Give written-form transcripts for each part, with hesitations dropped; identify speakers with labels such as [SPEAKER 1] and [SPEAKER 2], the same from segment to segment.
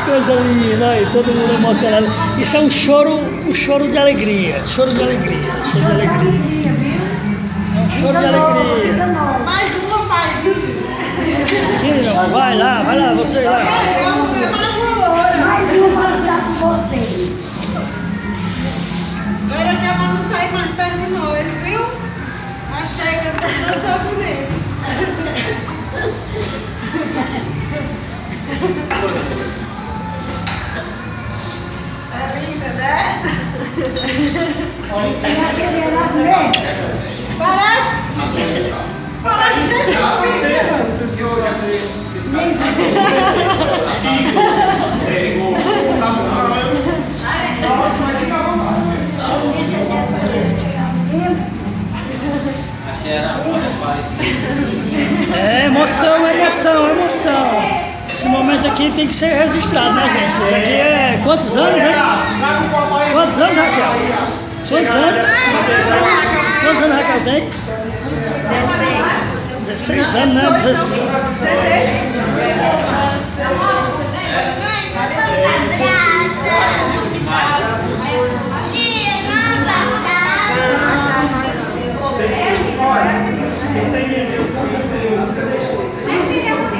[SPEAKER 1] Coisa linda, aí, todo mundo emocionado. Isso é um choro de alegria. Choro de alegria. Choro de alegria. É um choro de alegria.
[SPEAKER 2] Mais uma, pai.
[SPEAKER 1] Querida, vai lá, você lá.
[SPEAKER 3] Mais uma para dar com você.
[SPEAKER 2] Agora que a mão não sai mais perto de nós, viu? Achei que eu tô dando sofrimento. É linda, né?
[SPEAKER 3] E aquele Erasmo mesmo?
[SPEAKER 2] Parece gente
[SPEAKER 3] Esse é 10 para vocês chegarem tempo.
[SPEAKER 4] Acho que era olha, faz.
[SPEAKER 1] É emoção. Esse momento aqui tem que ser registrado, né, gente? Isso aqui é quantos anos, né? Quantos anos, Raquel? Quantos anos? Quantos anos Raquel tem? 16 anos, né? 16.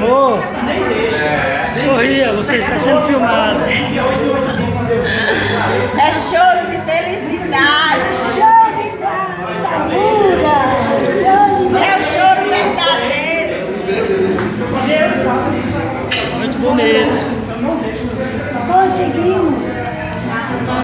[SPEAKER 1] Oh, sorria, você está sendo filmado.